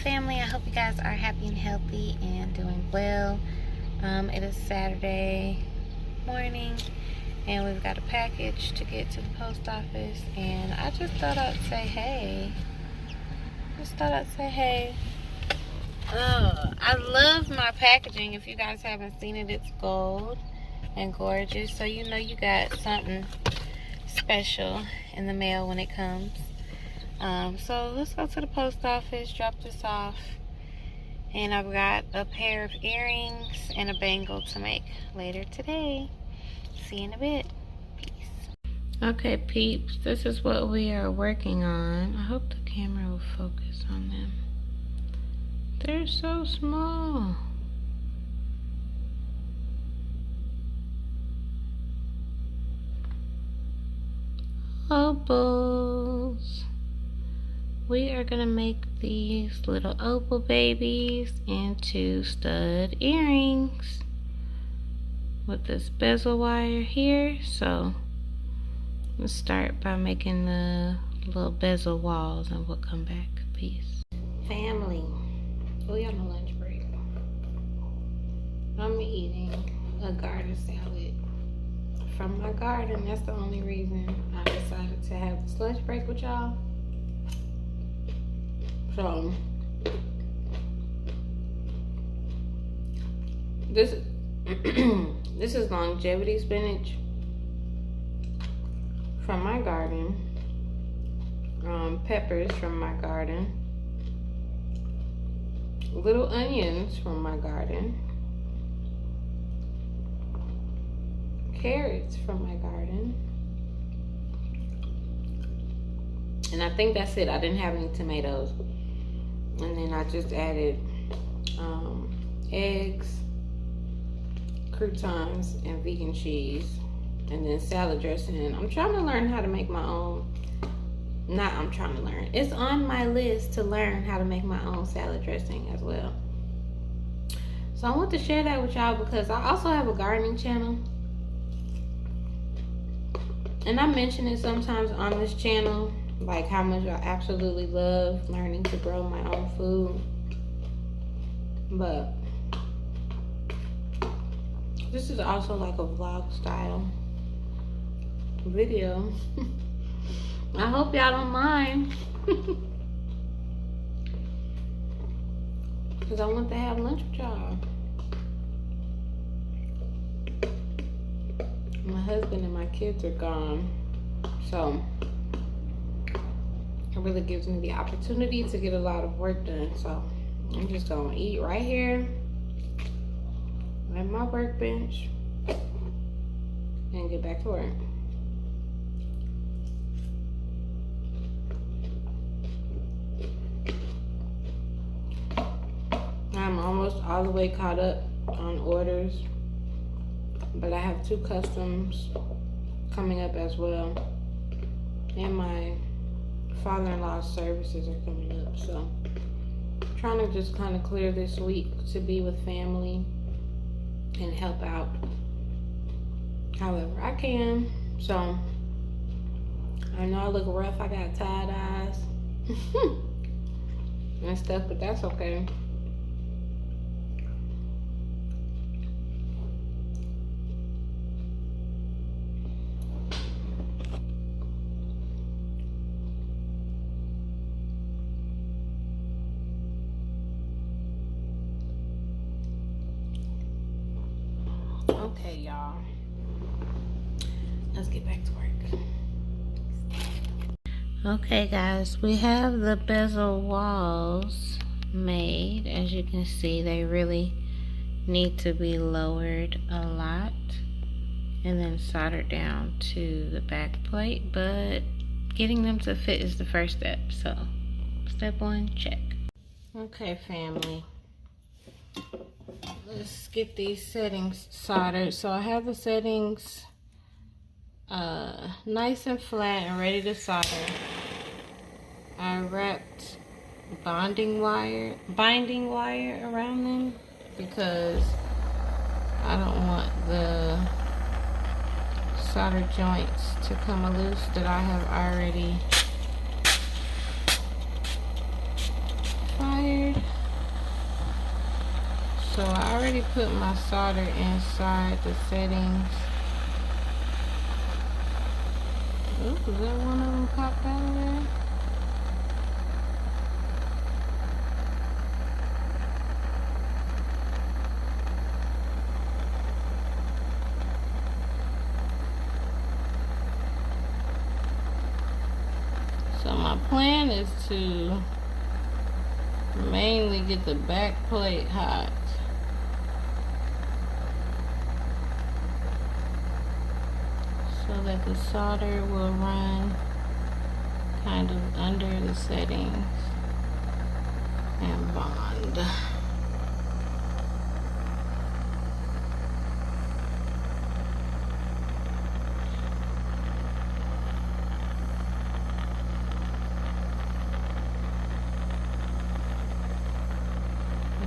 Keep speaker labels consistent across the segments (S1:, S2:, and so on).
S1: family. I hope you guys are happy and healthy and doing well. It is Saturday morning and we've got a package to get to the post office, and I just thought I'd say hey. I love my packaging. If you guys haven't seen it, it's gold and gorgeous, so you know you got something special in the mail when it comes. So let's go to the post office, drop this off, and I've got a pair of earrings and a bangle to make later today. See you in a bit. Peace. Okay, peeps, this is what we are working on. I hope the camera will focus on them. They're so small. Opals. We are gonna make these little opal babies into stud earrings with this bezel wire here. So let's start by making the little bezel walls and we'll come back. Peace. Family, we on a lunch break. I'm eating a garden salad from my garden. That's the only reason I decided to have this lunch break with y'all. So this is longevity spinach from my garden, peppers from my garden, little onions from my garden, carrots from my garden, and I think that's it. I didn't have any tomatoes. And then I just added eggs, croutons, and vegan cheese, and then salad dressing. I'm trying to learn how to make my own. It's on my list to learn how to make my own salad dressing as well. So I want to share that with y'all because I also have a gardening channel. And I mention it sometimes on this channel, like how much I absolutely love learning to grow my own food. But this is also like a vlog style video. I hope y'all don't mind. Because I want to have lunch with y'all. My husband and my kids are gone. So it really gives me the opportunity to get a lot of work done. So I'm just gonna eat right here at my workbench and get back to work. I'm almost all the way caught up on orders, but I have 2 customs coming up as well, and my father-in-law's services are coming up. So I'm trying to just kind of clear this week to be with family and help out however I can. So I know I look rough. I got tired eyes and stuff, but that's okay. Okay, y'all, let's get back to work. Okay, guys, we have the bezel walls made. As you can see, they really need to be lowered a lot and then soldered down to the back plate, but getting them to fit is the first step. So step 1, check. Okay, family, let's get these settings soldered. So I have the settings nice and flat and ready to solder. I wrapped binding wire around them because I don't want the solder joints to come loose that I have already fired. already put my solder inside the settings. Oops, is that one of them popped out of there? So my plan is to mainly get the back plate hot. So that the solder will run kind of under the settings and bond.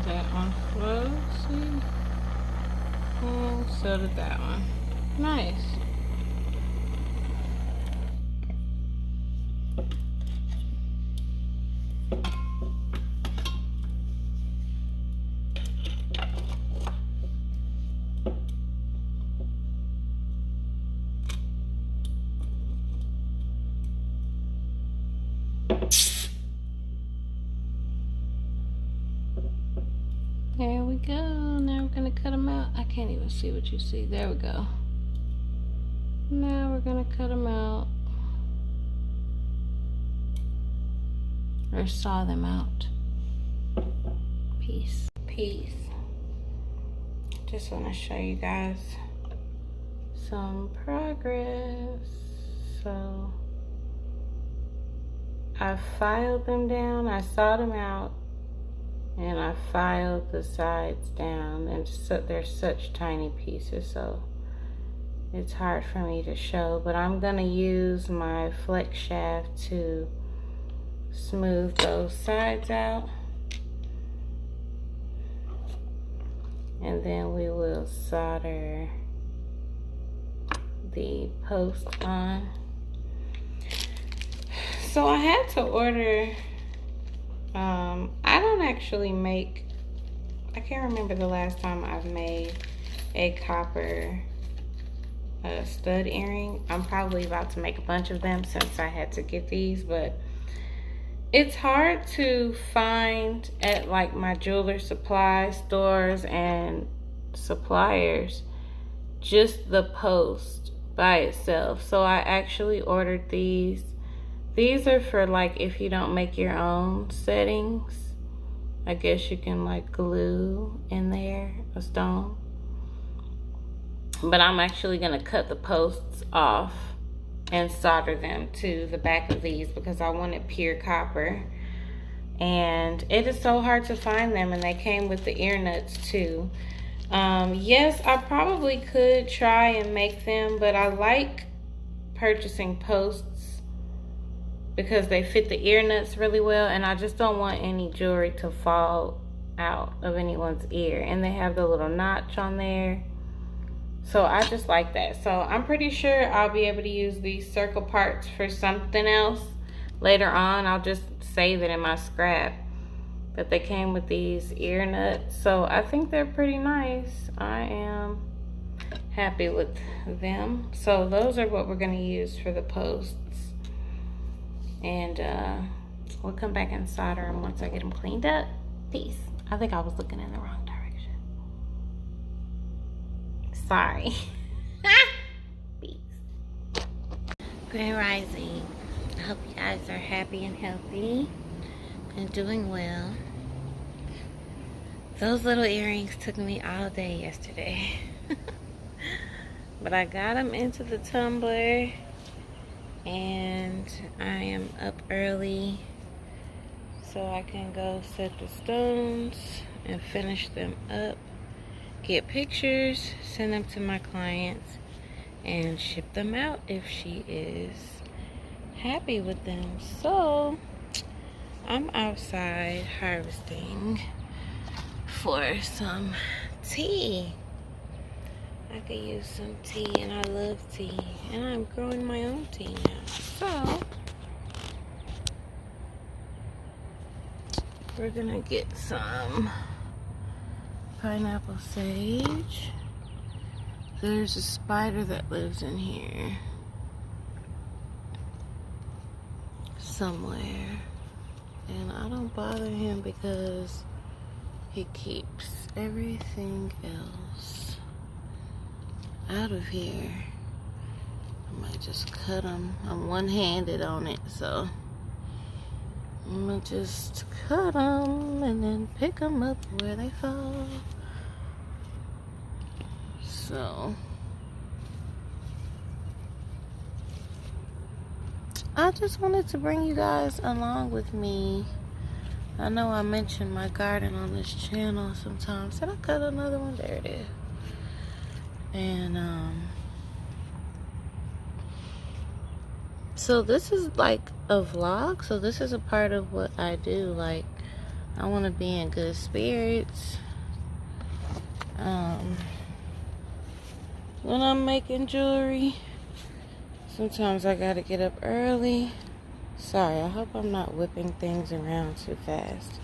S1: That one flows, see? And so did that one. Nice. There we go. Now we're gonna cut them out. I can't even see what you see. There we go. Now we're gonna cut them out. Or saw them out. Peace. Peace. Just want to show you guys some progress. So I filed them down. I saw them out. And I filed the sides down, and so they're such tiny pieces, so it's hard for me to show, but I'm gonna use my flex shaft to smooth those sides out. And then we will solder the post on. So I had to order, I don't actually make, I can't remember the last time I've made a copper stud earring. I'm probably about to make a bunch of them since I had to get these, but it's hard to find at like my jeweler supply stores and suppliers just the post by itself. So I actually ordered these. These are for like if you don't make your own settings. I guess you can like glue in there a stone. But I'm actually gonna cut the posts off and solder them to the back of these because I wanted pure copper. And it is so hard to find them, and they came with the ear nuts too. Yes, I probably could try and make them, but I like purchasing posts because they fit the ear nuts really well, and I just don't want any jewelry to fall out of anyone's ear. And they have the little notch on there, so I just like that. So I'm pretty sure I'll be able to use these circle parts for something else later on. I'll just save it in my scrap. But they came with these ear nuts, so I think they're pretty nice. I am happy with them. So those are what we're going to use for the posts. And we'll come back and solder them once I get them cleaned up. Peace. I think I was looking in the wrong direction. Sorry. Peace. Grand Rising. I hope you guys are happy and healthy and doing well. Those little earrings took me all day yesterday. But I got them into the tumbler. And I am up early so I can go set the stones and finish them up, get pictures, send them to my clients, and ship them out if she is happy with them. So I'm outside harvesting for some tea. I could use some tea, and I love tea, and I'm growing my own tea now. So we're gonna get some pineapple sage. There's a spider that lives in here somewhere, and I don't bother him because he keeps everything else out of here. I might just cut him. I'm one-handed on it, so I'm gonna just cut them and then pick them up where they fall. So I just wanted to bring you guys along with me. I know I mentioned my garden on this channel sometimes. Did I cut another one? There it is. And so this is like a vlog, so this is a part of what I do. Like, I want to be in good spirits when I'm making jewelry. Sometimes I gotta get up early. Sorry, I hope I'm not whipping things around too fast.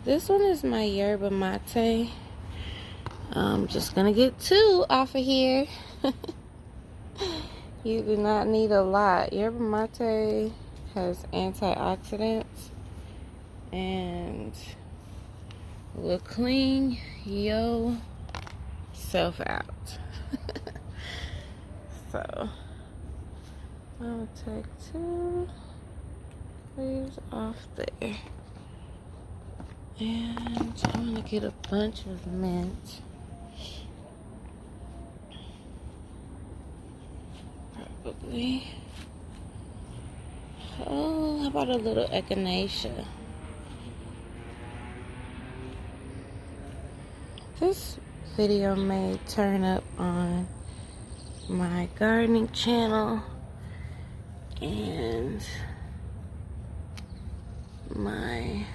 S1: This one is my yerba mate. I'm just gonna get 2 off of here. You do not need a lot. Yerba mate has antioxidants and will clean yourself out. So I'll take 2 leaves off there, and I'm gonna get a bunch of mint. Probably. Oh, how about a little echinacea? This video may turn up on my gardening channel and my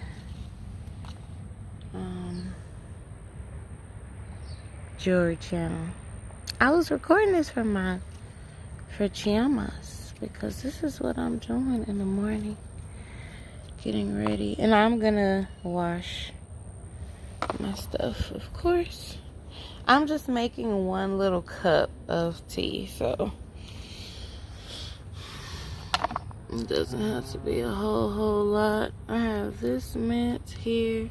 S1: jewelry channel. I was recording this for Chiamas because this is what I'm doing in the morning, getting ready. And I'm gonna wash my stuff, of course. I'm just making 1 little cup of tea, so it doesn't have to be a whole lot. I have this mint here.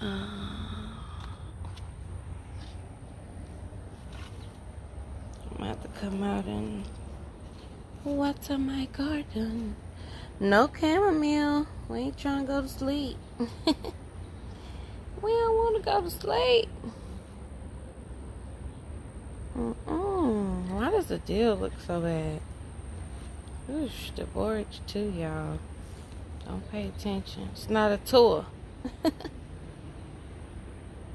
S1: I'm gonna have to come out and water my garden. No chamomile. We ain't trying to go to sleep. We don't want to go to sleep. Why does the deal look so bad? Oosh, the board too, y'all. Don't pay attention. It's not a tour.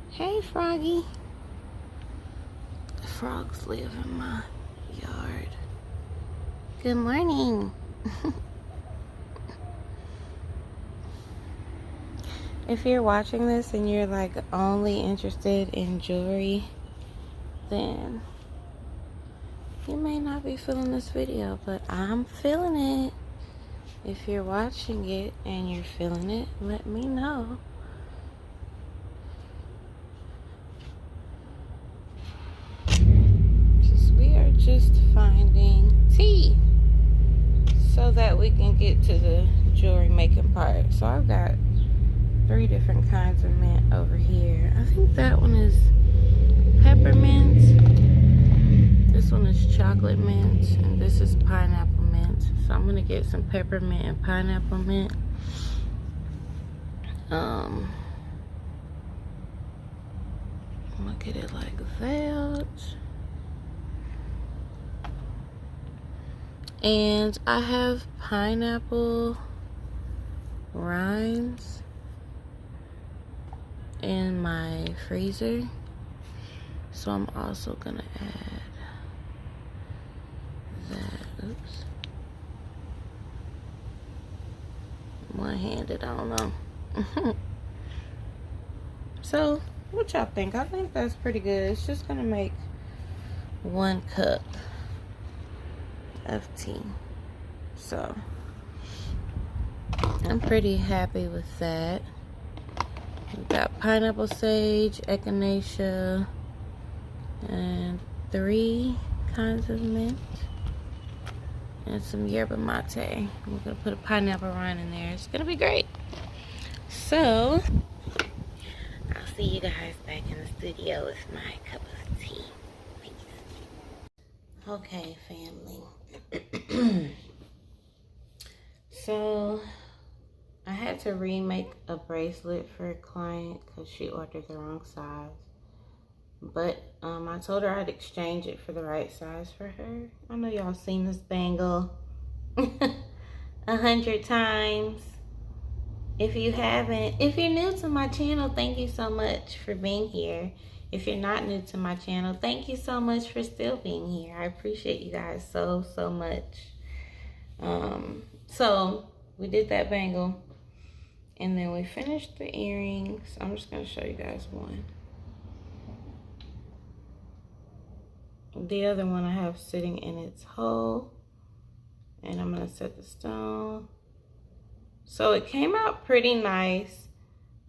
S1: Hey, Froggy. The frogs live in my yard. Good morning. If you're watching this and you're like only interested in jewelry, then you may not be feeling this video, but I'm feeling it. If you're watching it and you're feeling it, let me know. We are just finding tea so that we can get to the jewelry making part. So I've got 3 different kinds of mint over here. I think that one is peppermint. This one is chocolate mint, and this is pineapple mint. So I'm gonna get some peppermint and pineapple mint. I'm gonna get it like that. And I have pineapple rinds in my freezer, so I'm also gonna add that. Oops, one-handed, I don't know. So what y'all think? I think that's pretty good. It's just gonna make 1 cup of tea, so I'm pretty happy with that. We've got pineapple sage, echinacea, and 3 kinds of mint, and some yerba mate. We're gonna put a pineapple rind in there. It's gonna be great. So I'll see you guys back in the studio with my cup of tea. Peace. Okay, family. So I had to remake a bracelet for a client because she ordered the wrong size. But I told her I'd exchange it for the right size for her. I know y'all seen this bangle 100 times. If you haven't, if you're new to my channel, thank you so much for being here. If you're not new to my channel, thank you so much for still being here. I appreciate you guys so much. So we did that bangle, and then we finished the earrings. I'm just gonna show you guys one. The other one I have sitting in its hole, and I'm gonna set the stone. So it came out pretty nice.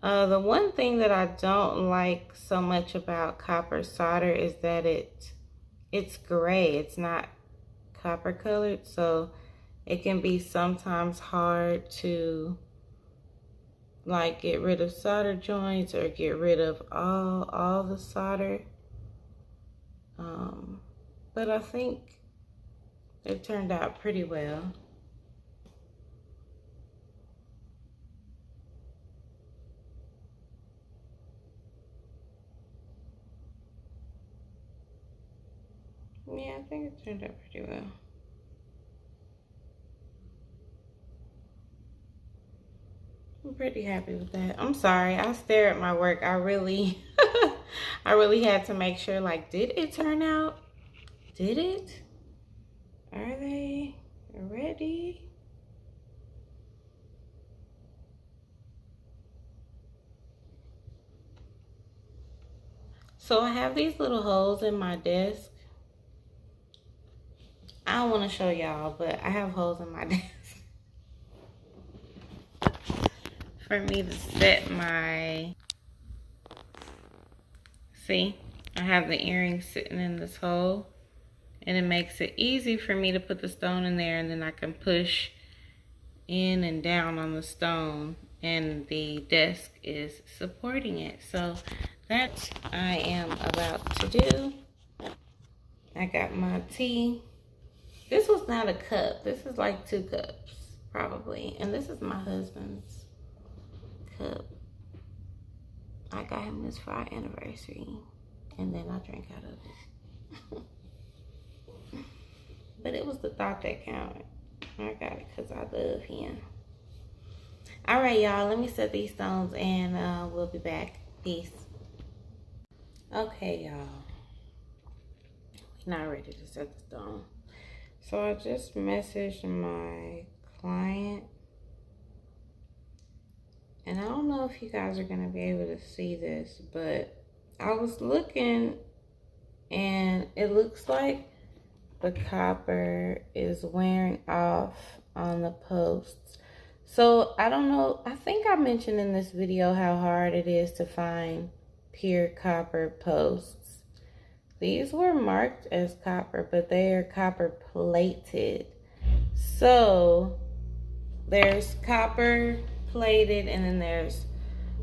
S1: The one thing that I don't like so much about copper solder is that it's gray. It's not copper colored, so it can be sometimes hard to like get rid of solder joints or get rid of all the solder. But I think it turned out pretty well. Yeah, I think it turned out pretty well. I'm pretty happy with that. I'm sorry, I stare at my work. I really I really had to make sure, like, did it turn out? Did it? Are they ready? So I have these little holes in my desk. I don't want to show y'all, but I have holes in my desk for me to set my, see, I have the earrings sitting in this hole, and it makes it easy for me to put the stone in there, and then I can push in and down on the stone, and the desk is supporting it. So that I am about to do. I got my tea. This was not a cup. This is like 2 cups, probably. And this is my husband's cup. I got him this for our anniversary. And then I drank out of it. But it was the thought that counted. I got it because I love him. All right, y'all. Let me set these stones and we'll be back. Peace. Okay, y'all. We're not ready to set the stone. So I just messaged my client, and I don't know if you guys are going to be able to see this, but I was looking, and it looks like the copper is wearing off on the posts. So I don't know, I think I mentioned in this video how hard it is to find pure copper posts. These were marked as copper, but they are copper plated. So there's copper plated, and then there's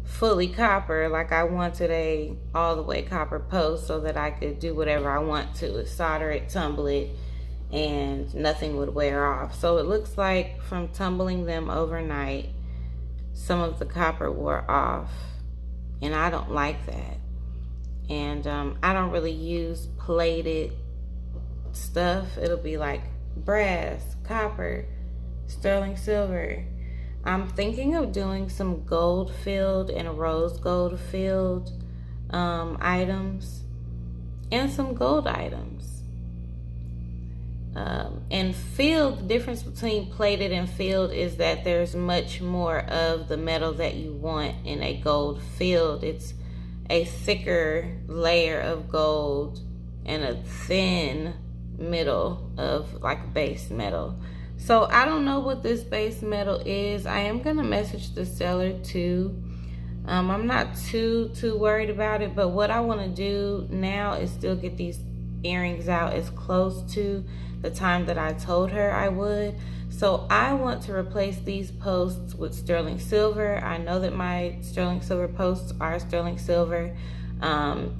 S1: fully copper. Like, I wanted a all the way copper post so that I could do whatever I want to, solder it, tumble it, and nothing would wear off. So it looks like from tumbling them overnight, some of the copper wore off, and I don't like that. And I don't really use plated stuff. It'll be like brass, copper, sterling silver. I'm thinking of doing some gold filled and rose gold filled items, and some gold items. And filled, the difference between plated and filled is that there's much more of the metal that you want in a gold filled. It's a thicker layer of gold and a thin middle of like base metal. So I don't know what this base metal is. I am gonna message the seller too, I'm not too worried about it, but what I want to do now is still get these earrings out as close to the time that I told her I would. So I want to replace these posts with sterling silver. I know that my sterling silver posts are sterling silver.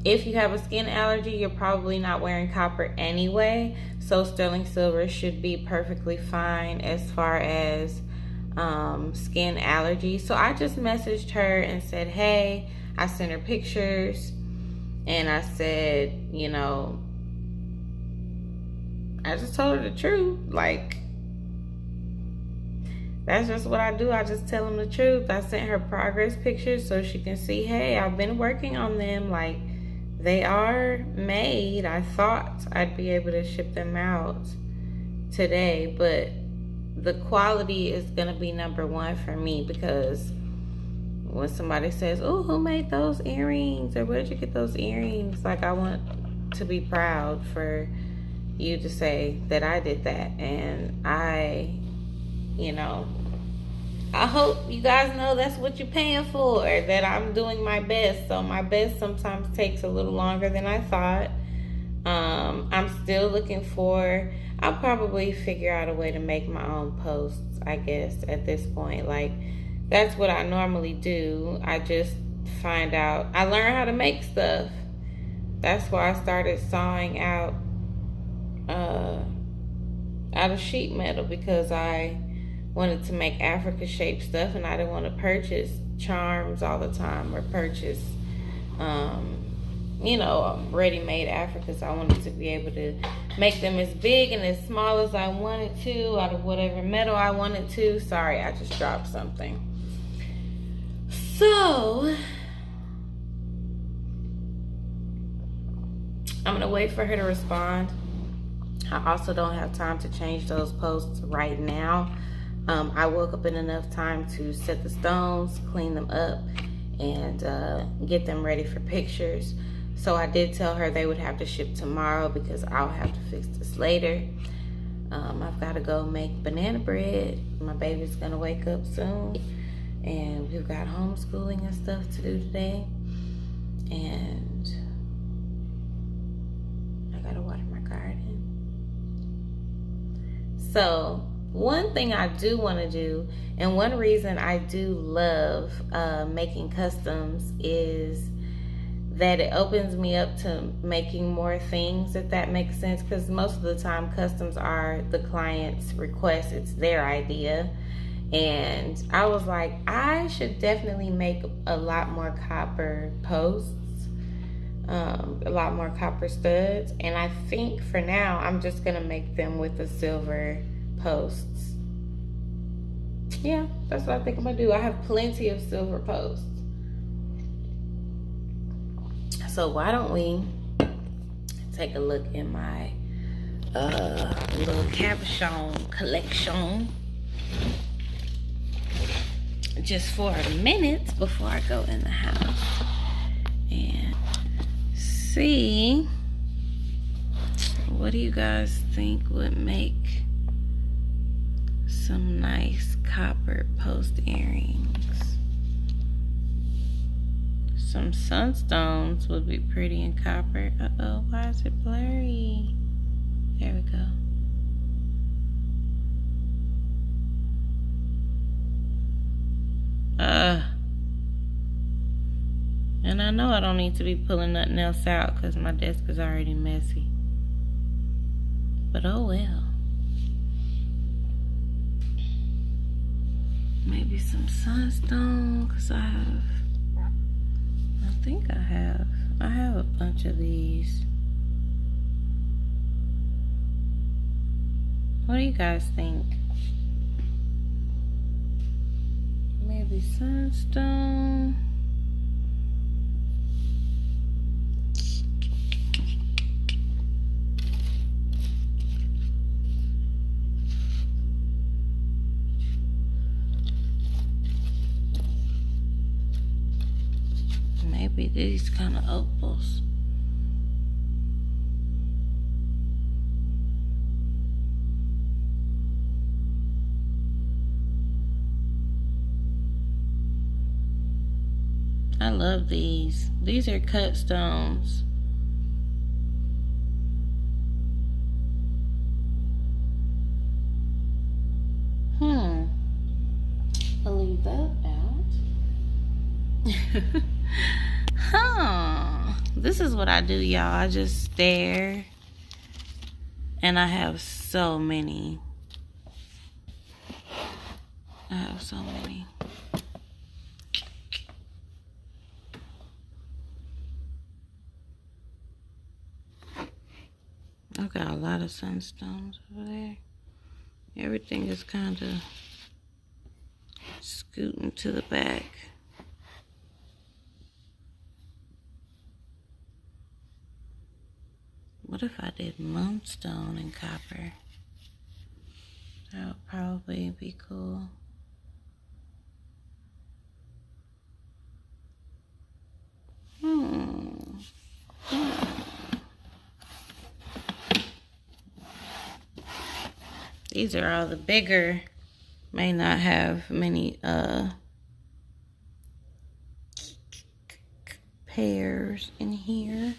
S1: If you have a skin allergy, you're probably not wearing copper anyway, so sterling silver should be perfectly fine as far as skin allergy. So I just messaged her and said, hey, I sent her pictures and I said, you know, I just told her the truth. Like, that's just what I do. I just tell them the truth. I sent her progress pictures so she can see, hey, I've been working on them. Like, they are made. I thought I'd be able to ship them out today, but the quality is going to be number one for me, because when somebody says, oh, who made those earrings, or where'd you get those earrings? Like, I want to be proud for you to say that I did that. And you know, I hope you guys know that's what you're paying for, that I'm doing my best. So my best sometimes takes a little longer than I thought. I'm still looking for, I'll probably figure out a way to make my own posts, I guess, at this point. Like, that's what I normally do. I just find out, I learn how to make stuff. That's why I started sawing out of sheet metal, because I wanted to make Africa shaped stuff, and I didn't want to purchase charms all the time, or purchase you know, ready-made Africas. I wanted to be able to make them as big and as small as I wanted to, out of whatever metal I wanted to. Sorry, I just dropped something. So I'm gonna wait for her to respond. I also don't have time to change those posts right now. I woke up in enough time to set the stones, clean them up, and get them ready for pictures. So I did tell her they would have to ship tomorrow, because I'll have to fix this later. I've got to go make banana bread. My baby's gonna wake up soon, and we've got homeschooling and stuff to do today. And I gotta water my garden. So one thing I do want to do, and one reason I do love making customs, is that it opens me up to making more things, if that makes sense. Because most of the time customs are the client's request, it's their idea. And I was like, I should definitely make a lot more copper posts, a lot more copper studs. And I think for now I'm just gonna make them with the silver posts. Yeah, that's what I think I'm gonna do. I have plenty of silver posts. So why don't we take a look in my little cabochon collection just for a minute before I go in the house and see, what do you guys think would make some nice copper post earrings? Some sunstones would be pretty in copper. Uh-oh, why is it blurry? There we go. And I know I don't need to be pulling nothing else out because my desk is already messy. But oh well. Maybe some sunstone, because I think I have a bunch of these. What do you guys think? Maybe sunstone. Maybe these kind of opals. I love these. These are cut stones. I'll leave that out. This is what I do, y'all. I just stare. And I have so many. I have so many. I've got a lot of sunstones over there. Everything is kind of scooting to the back. What if I did moonstone and copper? That would probably be cool. These are all the bigger. May not have many pairs in here.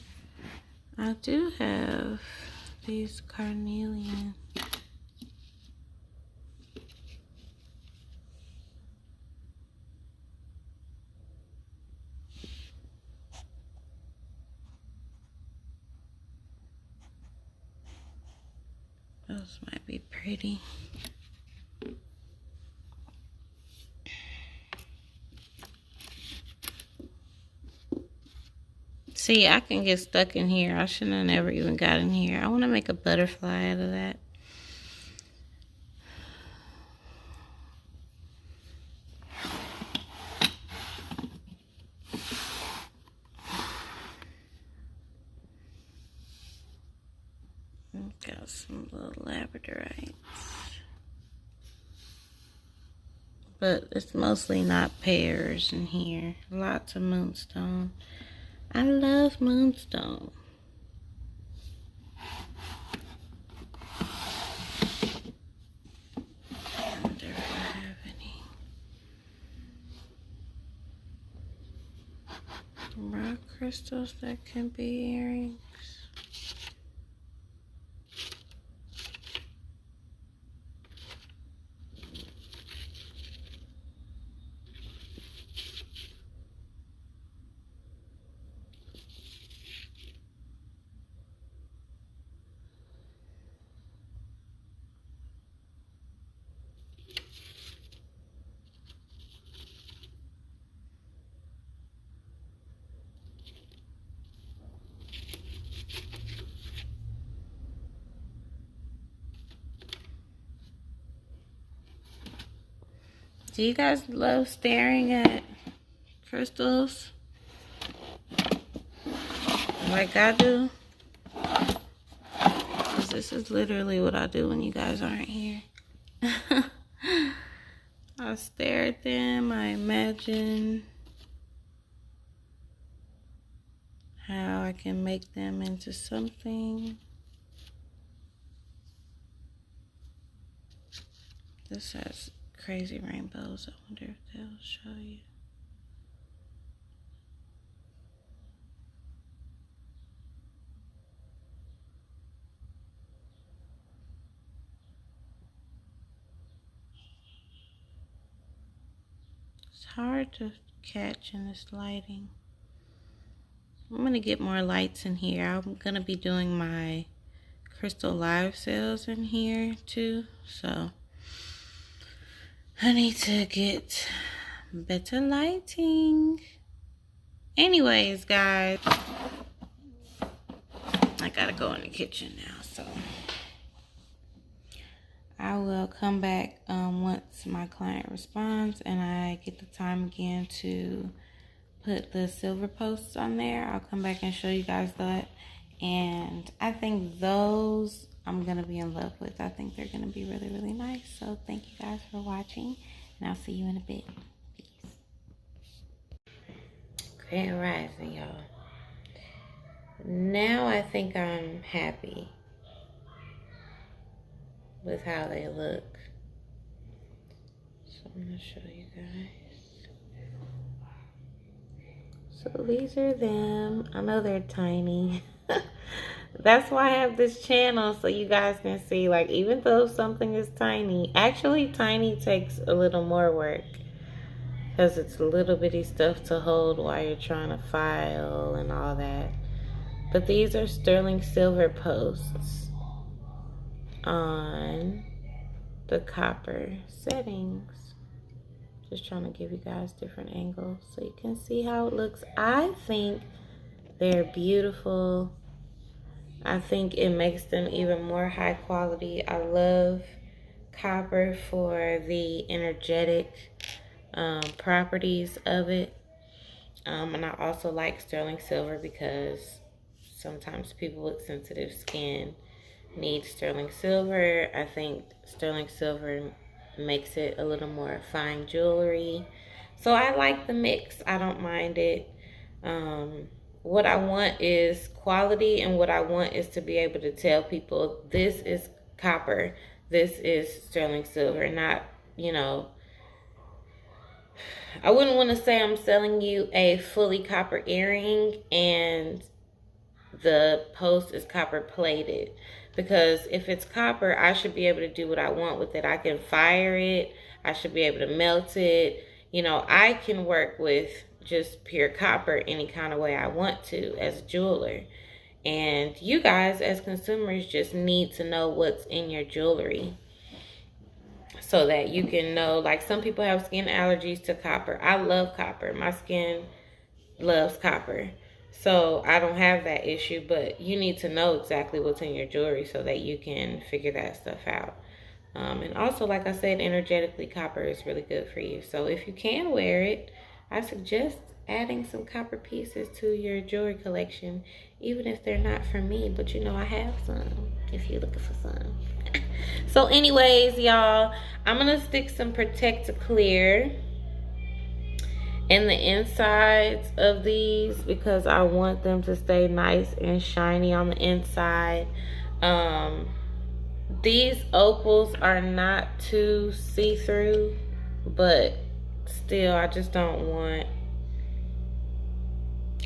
S1: I do have these carnelian. Those might be pretty. See, I can get stuck in here. I shouldn't have never even got in here. I want to make a butterfly out of that. Got some little labradorites. But it's mostly not pears in here. Lots of moonstone. I love moonstone. I wonder if I have any rock crystals that can be earrings. Do you guys love staring at crystals like I do? Because this is literally what I do when you guys aren't here. I stare at them. I imagine how I can make them into something. This has crazy rainbows. I wonder if they'll show you. It's hard to catch in this lighting. I'm gonna get more lights in here. I'm gonna be doing my crystal live sales in here too, so I need to get better lighting. Anyways, guys, I gotta go in the kitchen now, so I will come back once my client responds and I get the time again to put the silver posts on there. I'll come back and show you guys that. And I think those I'm gonna be in love with. I think they're gonna be really, really nice. So thank you guys for watching, and I'll see you in a bit. Peace. Grand Rising, y'all. Now I think I'm happy with how they look. So I'm gonna show you guys. So these are them. I know they're tiny. That's why I have this channel, so you guys can see, like, even though something is tiny, actually tiny takes a little more work because it's little bitty stuff to hold while you're trying to file and all that. But these are sterling silver posts on the copper settings. Just trying to give you guys different angles so you can see how it looks. I think they're beautiful. I think it makes them even more high quality. I love copper for the energetic properties of it. And I also like sterling silver because sometimes people with sensitive skin need sterling silver. I think sterling silver makes it a little more fine jewelry. So I like the mix. I don't mind it. What I want is quality, and what I want is to be able to tell people this is copper, this is sterling silver. Not, you know, I wouldn't want to say I'm selling you a fully copper earring and the post is copper plated. Because if it's copper, I should be able to do what I want with it. I can fire it. I should be able to melt it. You know, I can work with just pure copper any kind of way I want to as a jeweler. And you guys as consumers just need to know what's in your jewelry so that you can know. Like, some people have skin allergies to copper. I love copper. My skin loves copper. So I don't have that issue, but you need to know exactly what's in your jewelry so that you can figure that stuff out. And also, like I said, energetically, copper is really good for you. So if you can wear it, I suggest adding some copper pieces to your jewelry collection, even if they're not for me. But you know, I have some if you're looking for some. So anyways, y'all, I'm going to stick some Protect Clear in the insides of these because I want them to stay nice and shiny on the inside. These opals are not too see-through, but still, I just want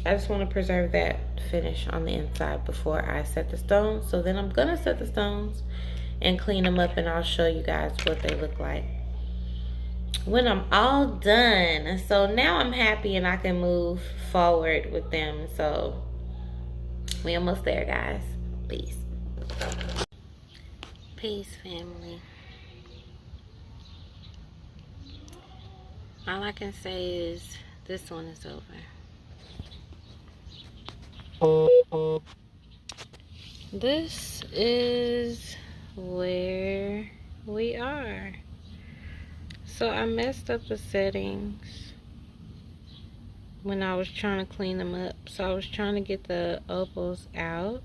S1: to preserve that finish on the inside before I set the stones. So then I'm gonna set the stones and clean them up, and I'll show you guys what they look like when I'm all done. So now I'm happy and I can move forward with them. So we almost there, guys. Peace. Peace, family. All I can say is this one is over. This is where we are. So I messed up the settings when I was trying to clean them up. So I was trying to get the opals out,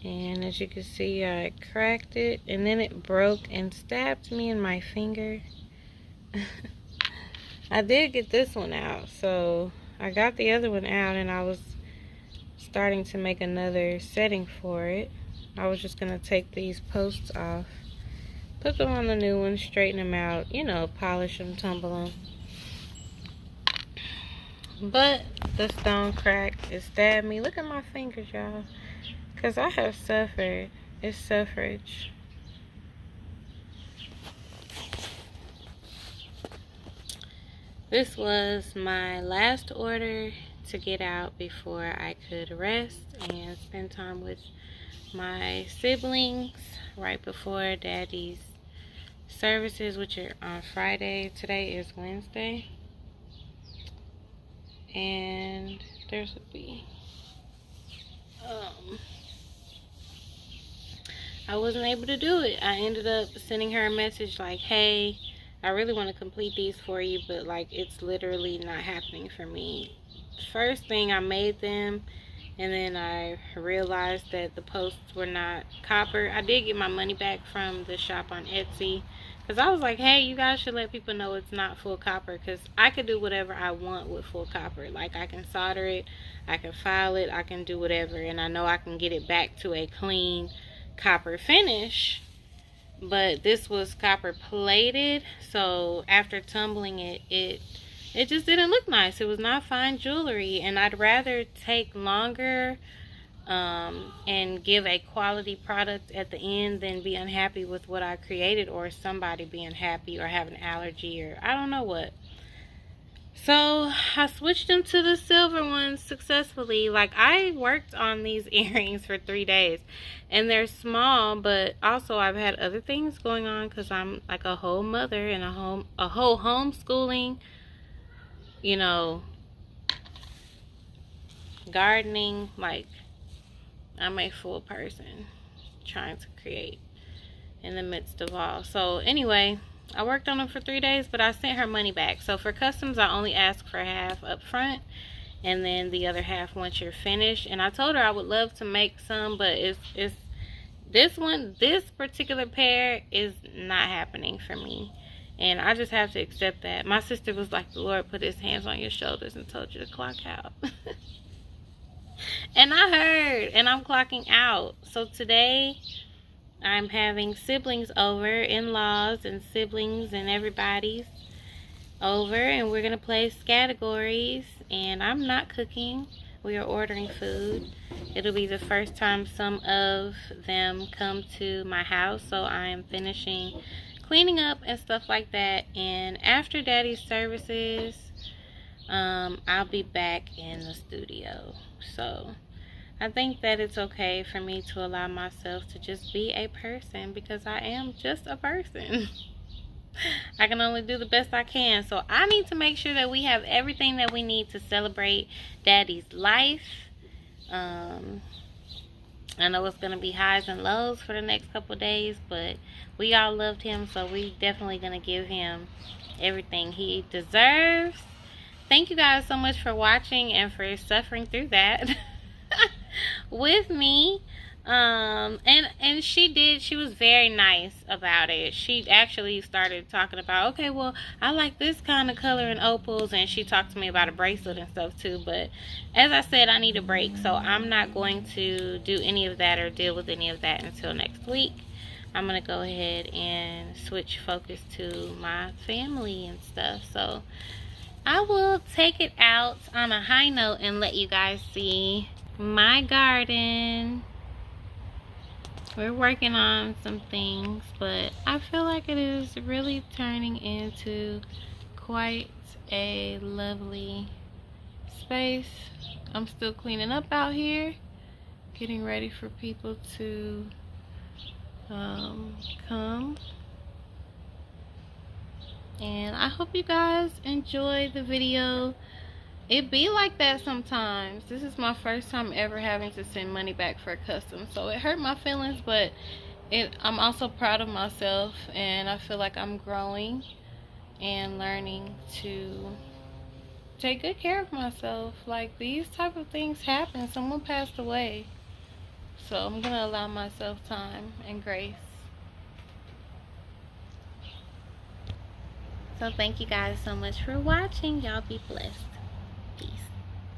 S1: and as you can see, I cracked it and then it broke and stabbed me in my finger. I did get this one out, so I got the other one out, and I was starting to make another setting for it. I was just gonna take these posts off, put them on the new one, straighten them out, you know, polish them, tumble them. But the stone cracked. It stabbed me. Look at my fingers, y'all. Because I have suffered. It's suffrage. This was my last order to get out before I could rest and spend time with my siblings right before Daddy's services, which are on Friday. Today is Wednesday. And there's a bee. I wasn't able to do it. I ended up sending her a message like, hey, I really want to complete these for you, but like it's literally not happening for me. First thing, I made them, and then I realized that the posts were not copper. I did get my money back from the shop on Etsy, because I was like, hey, you guys should let people know it's not full copper, because I could do whatever I want with full copper. Like, I can solder it, I can file it, I can do whatever, and I know I can get it back to a clean copper finish. But this was copper plated, so after tumbling it, it it just didn't look nice. It was not fine jewelry, and I'd rather take longer and give a quality product at the end than be unhappy with what I created, or somebody being happy or have an allergy or I don't know what. So I switched them to the silver ones successfully. Like, I worked on these earrings for 3 days, and they're small, but also I've had other things going on because I'm like a whole mother and a whole homeschooling, you know, gardening. Like, I'm a full person trying to create in the midst of all. So anyway, I worked on them for 3 days, but I sent her money back. So for customs, I only ask for half up front, and then the other half once you're finished. And I told her I would love to make some, but it's this particular pair is not happening for me, and I just have to accept that. My sister was like, the Lord put his hands on your shoulders and told you to clock out. And I heard, and I'm clocking out. So today I'm having siblings over, in-laws and siblings and everybody's over, and we're gonna play categories. And I'm not cooking, we are ordering food. It'll be the first time some of them come to my house, so I am finishing cleaning up and stuff like that. And after Daddy's services, I'll be back in the studio. So I think that it's okay for me to allow myself to just be a person, because I am just a person. I can only do the best I can. So I need to make sure that we have everything that we need to celebrate Daddy's life. I know it's going to be highs and lows for the next couple of days, but we all loved him, so we definitely going to give him everything he deserves. Thank you guys so much for watching and for suffering through that with me. And she was very nice about it. She actually started talking about, okay, well, I like this kind of color in opals, and she talked to me about a bracelet and stuff too. But as I said, I need a break, so I'm not going to do any of that or deal with any of that until next week. I'm gonna go ahead and switch focus to my family and stuff. So I will take it out on a high note and let you guys see my garden. We're working on some things, but I feel like it is really turning into quite a lovely space. I'm still cleaning up out here, getting ready for people to come. And I hope you guys enjoy the video. It be like that sometimes. This is my first time ever having to send money back for a custom, so it hurt my feelings, but I'm also proud of myself, and I feel like I'm growing and learning to take good care of myself. Like, these type of things happen. Someone passed away, so I'm gonna allow myself time and grace. So thank you guys so much for watching. Y'all be blessed. Peace.